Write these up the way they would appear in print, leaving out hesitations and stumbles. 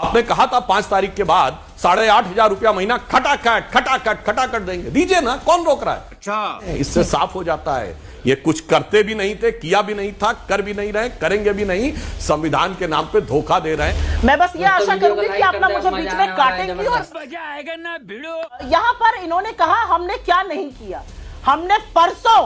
आपने कहा था 5 तारीख के बाद 8,500 रुपया महीना खटाखट देंगे, दीजिए ना, कौन रोक रहा है? अच्छा, इससे साफ हो जाता है ये कुछ करते भी नहीं थे, किया भी नहीं था, कर भी नहीं रहे, करेंगे भी नहीं, संविधान के नाम पे धोखा दे रहे हैं। मैं बस ये आशा करूंगी कि आप ना मुझे बीच में काटेंगी और मजा आएगा ना भिड़ो। यहाँ पर इन्होंने कहा हमने क्या नहीं किया। हमने परसों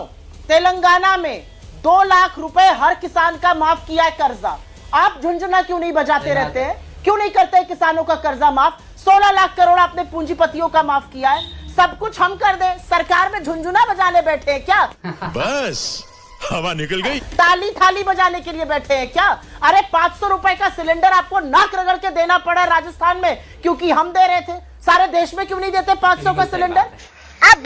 तेलंगाना में 2 लाख रुपए हर किसान का माफ किया है कर्जा। आप झुंझुना क्यों नहीं बजाते रहते हैं? क्यों नहीं करते किसानों का कर्जा माफ? 16 लाख करोड़ आपने पूंजीपतियों का माफ किया है। सब कुछ हम कर दें, सरकार में झुंझुना बजाने बैठे हैं क्या? बस हवा निकल गई। ताली थाली बजाने के लिए बैठे हैं क्या? अरे 500 रुपए का सिलेंडर आपको नाक रगड़ के देना पड़ा राजस्थान में क्योंकि हम दे रहे थे। सारे देश में क्यों नहीं देते 500 का सिलेंडर? आप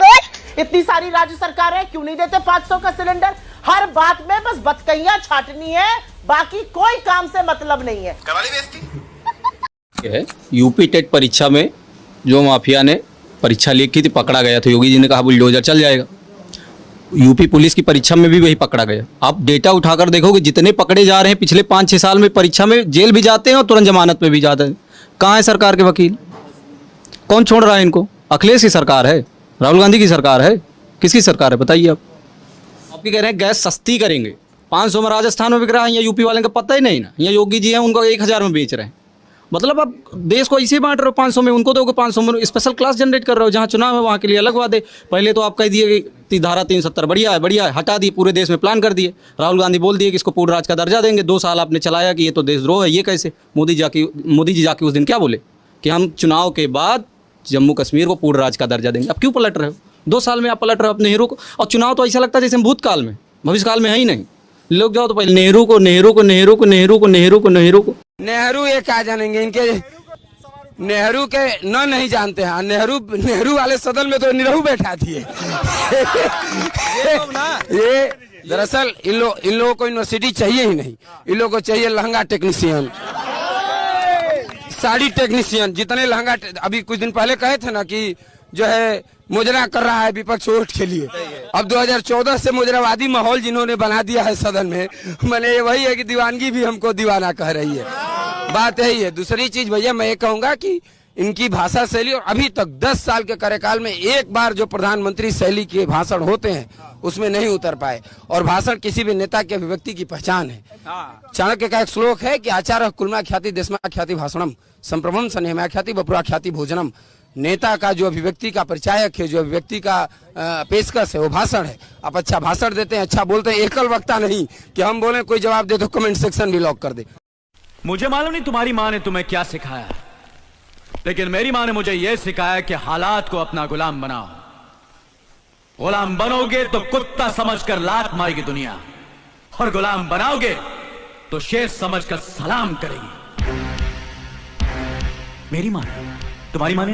इतनी सारी राज्य सरकार है, क्यों नहीं देते 500 का सिलेंडर? हर बात में बस बतकैया छाटनी है, बाकी कोई काम से मतलब नहीं है। यूपी टेट परीक्षा में जो माफिया ने परीक्षा लीक की थी पकड़ा गया था, योगी जी ने कहा बुलडोजर चल जाएगा। यूपी पुलिस की परीक्षा में भी वही पकड़ा गया। आप डेटा उठाकर देखोगे जितने पकड़े जा रहे हैं पिछले 5-6 साल में परीक्षा में जेल भी जाते हैं और तुरंत जमानत में भी जाते हैं। कहाँ है सरकार के वकील? कौन छोड़ रहा है इनको? अखिलेश की सरकार है, राहुल गांधी की सरकार है, किसकी सरकार है बताइए आप? आपकी कह रहे हैं गैस सस्ती करेंगे, 500 में राजस्थान में बिक रहा है, यहाँ यूपी वाले का पता ही नहीं ना। यहाँ योगी जी हैं, उनको 1000 में बेच रहे हैं। मतलब आप देश को ऐसे बांट रहे हो, 500 में उनको दोगे, 500 में स्पेशल क्लास जनरेट कर रहे हो। जहाँ चुनाव है वहाँ के लिए अलग वादे। पहले तो आप कह दिए कि धारा 370 बढ़िया है, हटा दी, पूरे देश में प्लान कर दिए। राहुल गांधी बोल दिए कि इसको पूर्ण राज का दर्जा देंगे। 2 साल आपने चलाया कि ये तो देशद्रोह है, ये कैसे? मोदी जी जाके उस दिन क्या बोले कि हम चुनाव के बाद जम्मू कश्मीर को पूर्ण राज का दर्जा देंगे। अब क्यों पलट रहे हो? 2 साल में आप पलट रहे हो अपने नेहरू को। और चुनाव तो ऐसा लगता है जैसे भूतकाल में, भविष्यकाल में है ही नहीं। लोग जाओ तो पहले नेहरू को नेहरू ये क्या जानेंगे? इनके नेहरू के नहीं जानते हैं। नेहरू वाले सदन में तो निरहू बैठा दिए। ये दरअसल इन लोगों को यूनिवर्सिटी चाहिए ही नहीं। इन लोगों को चाहिए लहंगा टेक्नीशियन, साड़ी टेक्नीशियन। जितने लहंगा अभी कुछ दिन पहले कहे थे ना कि जो है मुजरा कर रहा है विपक्ष वोट के लिए। अब 2014 से मुजरावादी माहौल जिन्होंने बना दिया है सदन में, मैंने ये वही है कि दीवानगी भी हमको दीवाना कह रही है। बात यही है। दूसरी चीज भैया मैं ये कहूंगा कि इनकी भाषा शैली, और अभी तक 10 साल के कार्यकाल में एक बार जो प्रधानमंत्री शैली के भाषण होते हैं उसमें नहीं उतर पाए। और भाषण किसी भी नेता के अभिव्यक्ति की पहचान है। चाणक्य का एक श्लोक है कि आचार्य कुलमा ख्याति देशमा ख्याति भाषणम संप्रभम स्नेहमा ख्याति बपुरा ख्याति भोजनम। नेता का जो अभिव्यक्ति का परिचायक है, जो अभिव्यक्ति का पेशकश है, वो भाषण है। आप अच्छा भाषण देते हैं, अच्छा बोलते हैं, एकल वक्ता नहीं कि हम बोले कोई जवाब दे तो कमेंट सेक्शन भी लॉक कर दे। मुझे मालूम नहीं तुम्हारी माँ ने तुम्हें क्या सिखाया, लेकिन मेरी माँ ने मुझे यह सिखाया कि हालात को अपना गुलाम बनाओ। गुलाम बनोगे तो कुत्ता समझकर लात मारेगी दुनिया, और गुलाम बनाओगे तो शेर समझकर सलाम करेगी। मेरी माँ ने, तुम्हारी माँ ने